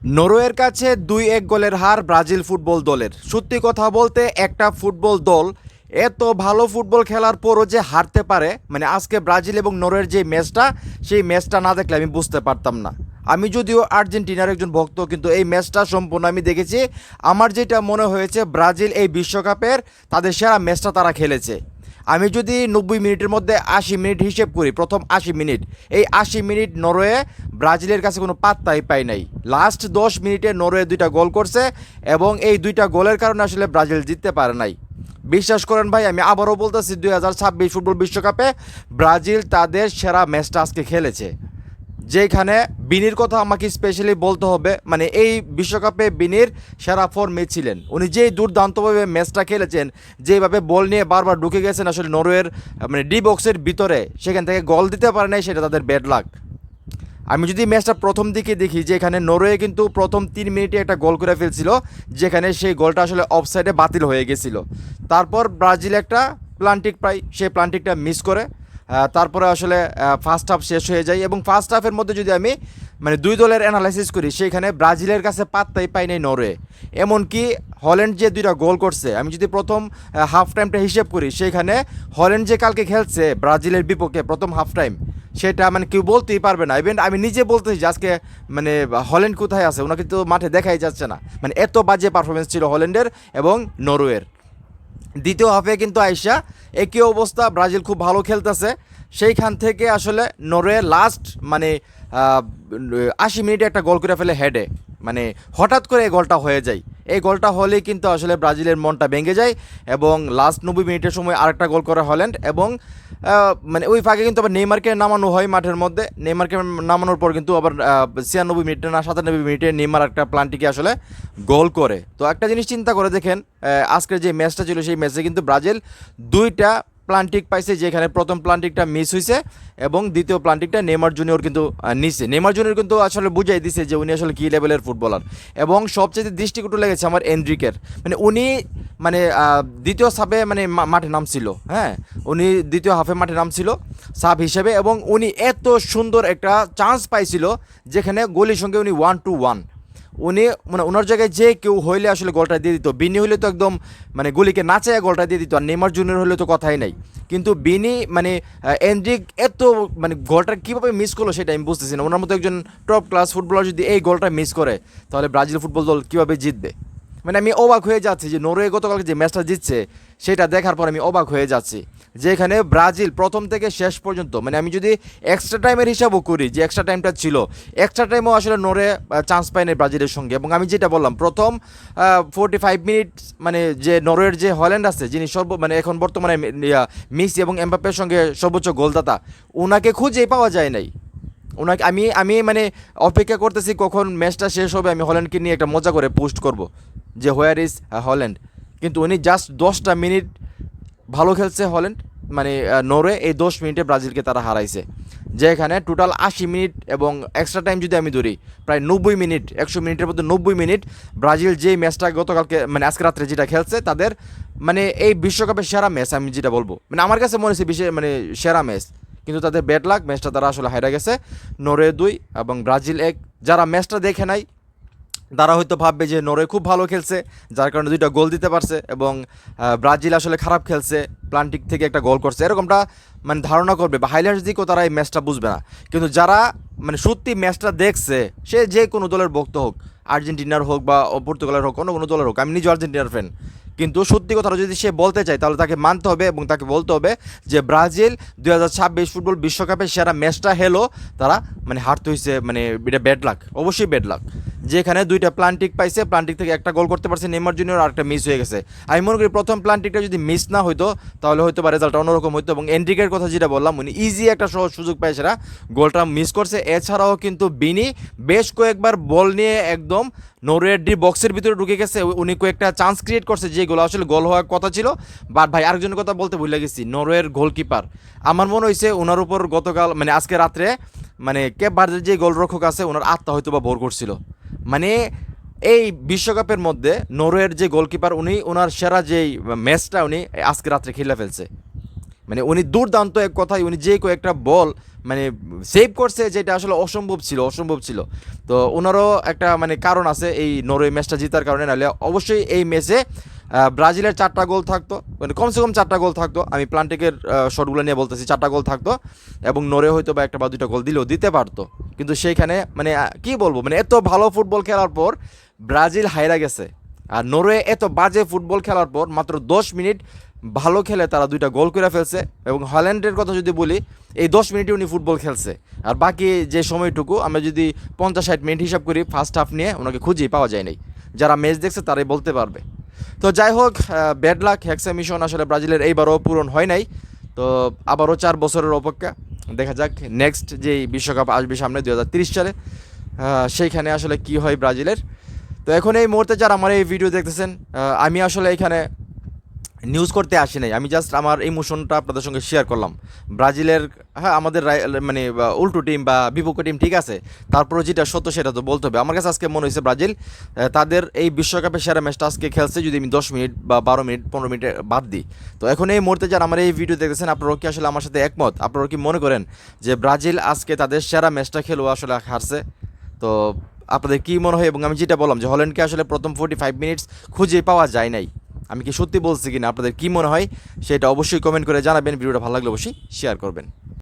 নরওয়ের কাছে ২-১ গোলের হার ব্রাজিল ফুটবল দলের। সত্যি কথা বলতে একটা ফুটবল দল এত ভালো ফুটবল খেলার পরও যে হারতে পারে, মানে আজকে ব্রাজিল এবং নরওয়ের যে ম্যাচটা, সেই ম্যাচটা না দেখলে আমি বুঝতে পারতাম না। আমি যদিও আর্জেন্টিনার একজন ভক্ত, কিন্তু এই ম্যাচটা সম্পূর্ণ আমি দেখেছি। আমার যেটা মনে হয়েছে, ব্রাজিল এই বিশ্বকাপের তাদের সেরা ম্যাচটা তারা খেলেছে। আমি যদি 90 মিনিটের মধ্যে 80 মিনিট হিসেব করি, প্রথম 80 মিনিট, এই 80 মিনিট নরওয়ে ব্রাজিলের কাছে কোনো পাত্তাই পায় নাই। লাস্ট 10 মিনিটে নরওয়ে 2টা গোল করছে এবং এই 2টা গোলের কারণে আসলে ব্রাজিল জিততে পারে নাই। বিশ্বাস করেন ভাই, আমি আবারও বলতেছি, 2026 ফুটবল বিশ্বকাপে ব্রাজিল তাদের সেরা ম্যাচটা আজকে খেলেছে। যেখানে বিনির কথা আমাকে স্পেশালি বলতে হবে, মানে এই বিশ্বকাপে বিনির সেরা ফর্মে ছিলেন। উনি যেই দুর্দান্তভাবে ম্যাচটা খেলেছেন, যেভাবে বল নিয়ে বারবার ঢুকে গেছেন আসলে নরওয়ের মানে ডি বক্সের ভিতরে, সেখান থেকে গোল দিতে পারে নাই, সেটা তাদের ব্যাড লাক। আমি যদি ম্যাচটা প্রথম দিকে দেখি, যে এখানে নরওয়ে কিন্তু প্রথম 3 মিনিটে একটা গোল করে ফেলছিল, যেখানে সেই গোলটা আসলে অফসাইডে বাতিল হয়ে গেছিল। তারপর ব্রাজিল একটা প্লান্টিক পায়, সেই প্লান্টিকটা মিস করে তারপরে আসলে ফার্স্ট হাফ শেষ হয়ে যায়। এবং ফার্স্ট হাফের মধ্যে যদি আমি মানে দুই দলের অ্যানালাইসিস করি, সেইখানে ব্রাজিলের কাছে পাত্তাই পাই নাই নরওয়ে। এমনকি হল্যান্ড যে 2টা গোল করছে, আমি যদি প্রথম হাফ টাইমটা হিসেব করি, সেইখানে হল্যান্ড যে কালকে খেলছে ব্রাজিলের বিপক্ষে প্রথম হাফ টাইম, সেটা মানে কেউ বলতেই পারবে না। ইভেন আমি নিজে বলতেছি যে আজকে মানে হল্যান্ড কোথায় আছে, ওনাকে তো মাঠে দেখাই যাচ্ছে না। মানে এত বাজে পারফরমেন্স ছিল হল্যান্ডের এবং নরওয়ের। দ্বিতীয় হাফে কিন্তু আইসা একই অবস্থা, ব্রাজিল খুব ভালো খেলতেছে। সেইখান থেকে আসলে নরওয়ে লাস্ট মানে 80 মিনিটে একটা গোল করে ফেলে হেডে, মানে হঠাৎ করে এই গোলটা হয়ে যায়। এই গোলটা হলেই কিন্তু আসলে ব্রাজিলের মনটা ভেঙে যায় এবং লাস্ট 90 মিনিটের সময় আরেকটা গোল করে হল্যান্ড। এবং মানে ওই ফাঁকে কিন্তু আবার নেইমারকে নামানো হয় মাঠের মধ্যে। নেইমারকে নামানোর পর কিন্তু আবার 96 মিনিটে না 97 মিনিটে নেইমার একটা প্লান্টিকে আসলে গোল করে। তো একটা জিনিস চিন্তা করে দেখেন, আজকের যে ম্যাচটা ছিল, সেই ম্যাচে কিন্তু ব্রাজিল 2টা প্লান্টিক পাইছে, যেখানে প্রথম প্লান্টিকটা মিস হয়েছে এবং দ্বিতীয় প্লান্টিকটা নেইমার জুনিয়র কিন্তু নিছে। নেইমার জুনিয়র কিন্তু আসলে বুঝাই দিছে যে উনি আসলে কী লেভেলের ফুটবলার। এবং সবচেয়ে দৃষ্টিকটু লেগেছে আমার এনরিকের, মানে উনি মানে দ্বিতীয় সাবে মানে মাঠে নামছিল। হ্যাঁ, উনি দ্বিতীয় হাফে মাঠে নামছিল সাব হিসেবে, এবং উনি এত সুন্দর একটা চান্স পাইছিল, যেখানে গোলির সঙ্গে উনি 1-2-1, উনি মানে ওনার জায়গায় যে কেউ হইলে আসলে গোলটা দিয়ে দিত। বিনি হইলে তো একদম মানে গুলিকে নাচায় গোলটা দিয়ে দিত, আর নেইমার জুনিয়র হলে তো কথাই নাই। কিন্তু বিনি মানে এনরিক এত মানে গোলটা কীভাবে মিস করলো সেটা আমি বুঝতেছি না। ওনার মতো একজন টপ ক্লাস ফুটবলার যদি এই গোলটা মিস করে, তাহলে ব্রাজিল ফুটবল দল কীভাবে জিতবে? মানে আমি অবাক হয়ে যাচ্ছি যে নরওয়ে গতকালকে যে ম্যাচটা জিতছে, সেটা দেখার পর আমি অবাক হয়ে যাচ্ছি। যেখানে ব্রাজিল প্রথম থেকে শেষ পর্যন্ত, মানে আমি যদি এক্সট্রা টাইমের হিসাবও করি, যে এক্সট্রা টাইমটা ছিল, এক্সট্রা টাইমও আসলে নরওয়ে চান্স পায়নি ব্রাজিলের সঙ্গে। এবং আমি যেটা বললাম, প্রথম 45 মিনিট মানে যে নরওয়ের যে হল্যান্ড আছে, যিনি মানে এখন বর্তমানে মেসি এবং এমবাপ্পের সঙ্গে সর্বোচ্চ গোলদাতা, ওনাকে খুঁজেই পাওয়া যায় নাই। ওনাকে আমি আমি মানে অপেক্ষা করতেছি কখন ম্যাচটা শেষ হবে, আমি হল্যান্ডকে নিয়ে একটা মজা করে পোস্ট করব যে হোয়ার ইজ হল্যান্ড। কিন্তু উনি জাস্ট 10টা মিনিট ভালো খেলছে হল্যান্ড, মানে নরওয়ে এই 10 মিনিটে ব্রাজিলকে তারা হারাইছে। যেখানে টোটাল 80 মিনিট এবং এক্সট্রা টাইম যদি আমি ধরি, প্রায় 90 মিনিট, 100 মিনিটের মধ্যে 90 মিনিট ব্রাজিল যেই ম্যাচটা গতকালকে মানে আজকে রাত্রে যেটা খেলছে, তাদের মানে এই বিশ্বকাপের সেরা ম্যাচ আমি যেটা বলবো, মানে আমার কাছে মনে হচ্ছে মানে সেরা ম্যাচ। কিন্তু তাদের ব্যাড লাক, ম্যাচটা তারা আসলে হারা গেছে। নরওয়ে 2 এবং ব্রাজিল 1। যারা ম্যাচটা দেখে নাই, তারা হয়তো ভাববে যে নরওয়ে খুব ভালো খেলছে, যার কারণে 2টা গোল দিতে পারছে, এবং ব্রাজিল আসলে খারাপ খেলছে, প্লান্টিক থেকে একটা গোল করছে, এরকমটা মানে ধারণা করবে, বা হাইলাইটস দিকেও তারা এই ম্যাচটা বুঝবে না। কিন্তু যারা মানে সত্যি ম্যাচটা দেখছে, সে যে কোনো দলের ভক্ত হোক, আর্জেন্টিনার হোক বা পর্তুগালের হোক, কোনো দলের হোক, আমি নিজে আর্জেন্টিনার ফ্যান, কিন্তু সত্যি কথাটা যদি সে বলতে চায়, তাহলে তাকে মানতে হবে এবং তাকে বলতে হবে যে ব্রাজিল 2026 ফুটবল বিশ্বকাপে সেরা ম্যাচটা হেলো, তারা মানে হারতে হয়েছে, মানে এটা ব্যাড লাক, অবশ্যই ব্যাড লাক। যেখানে 2টা প্লান্টিক পাইছে, প্লান্টিক থেকে একটা গোল করতে পারছে নেইমার জুনিয়র, আর একটা মিস হয়ে গেছে। আমি মনে করি প্রথম প্লান্টিকটা যদি মিস না হইতো, তাহলে হয়তো বা রেজাল্টটা অন্যরকম হইতো। এবং এনরিকের কথা যেটা বললাম, উনি ইজি একটা সহজ সুযোগ পায়, সেটা গোলটা মিস করছে। এছাড়াও কিন্তু বিনি বেশ কয়েকবার বল নিয়ে একদম নরওয়ের ডি বক্সের ভিতরে ঢুকে গেছে, উনি কয়েকটা চান্স ক্রিয়েট করছে, যেগুলো আসলে গোল হওয়ার কথা ছিল। বাট ভাই, আরেকজনের কথা বলতে ভুলে গেছি, নরওয়ের গোলকিপার, আমার মনে হয়েছে ওনার উপর গতকাল মানে আজকে রাত্রে মানে কেপ ভার্দের যে গোলরক্ষক আছে, ওনার আত্মা হয়তো বা ভোর করছিল। মানে এই বিশ্বকাপের মধ্যে নরওয়ের যে গোলকিপার, উনি ওনার সেরা যেই ম্যাচটা উনি আজকে রাত্রে খেলে ফেলছে। মানে উনি দুর্দান্ত এক কথায় উনি যে কয়েকটা বল মানে সেভ করছে, যেটা আসলে অসম্ভব ছিল। তো ওনারও একটা মানে কারণ আছে এই নরওয়ে ম্যাচটা জেতার কারণে, নাহলে অবশ্যই এই ম্যাচে ব্রাজিলের 4টা গোল থাকতো, মানে কমসে কম 4টা গোল থাকতো। আমি প্লান্টিকের শটগুলো নিয়ে বলতেছি, 4টা গোল থাকতো এবং নরওয়ে হয়তো বা 1 বা 2টা গোল দিলেও দিতে পারতো। কিন্তু সেইখানে মানে কি বলবো, মানে এত ভালো ফুটবল খেলার পর ব্রাজিল হাইরা গেছে, আর নরওয়ে এত বাজে ফুটবল খেলার পর মাত্র 10 মিনিট ভালো খেলে তারা 2টা গোল করে ফেলছে। এবং হল্যান্ডের কথা যদি বলি, এই 10 মিনিটে উনি ফুটবল খেলছে, আর বাকি যে সময়টুকু আমরা যদি 50-60 মিনিট হিসাব করি ফার্স্ট হাফ নিয়ে, ওনাকে খুঁজেই পাওয়া যায় নাই। যারা ম্যাচ দেখছে তারাই বলতে পারবে। তো যাই হোক, ব্যাড লাক, হেক্সা মিশন আসলে ব্রাজিলের এইবারও পূরণ হয় নাই। তো আবারও 4 বছরের অপেক্ষা, দেখা যাক নেক্সট যেই বিশ্বকাপ আসবে সামনে 2030 সালে, সেইখানে আসলে কি হয় ব্রাজিলের। তো এখন এই মুহূর্তে যারা আমার এই ভিডিও দেখতেছেন, আমি আসলে এখানে নিউজ করতে আসি নাই, আমি জাস্ট আমার ইমোশনটা আপনাদের সঙ্গে শেয়ার করলাম। ব্রাজিলের, হ্যাঁ আমাদের মানে উল্টো টিম বা বিপক্ষ টিম ঠিক আছে, তারপরে যেটা সত্য সেটা তো বলতে হবে। আমার কাছে আজকে মনে হয়েছে ব্রাজিল তাদের এই বিশ্বকাপের সেরা ম্যাচটা আজকে খেলছে, যদি আমি 10 মিনিট বা 12 মিনিট 15 মিনিট বাদ দিই। তো এখন এই মুহূর্তে যারা আমার এই ভিডিও দেখতেছেন, আপনারা কি আসলে আমার সাথে একমত? আপনারা কি মনে করেন যে ব্রাজিল আজকে তাদের সেরা ম্যাচটা খেলেও আসলে হারছে? তো আপনাদের কী মনে হয়? এবং আমি যেটা বললাম যে হল্যান্ডকে আসলে প্রথম 45 মিনিটস খুঁজে পাওয়া যায় নাই, আমি কি সত্যি বলছি কিনা, আপনাদের কি মনে হয় সেটা অবশ্যই কমেন্ট করে জানাবেন। ভিডিওটা ভালো লাগলে অবশ্যই শেয়ার করবেন।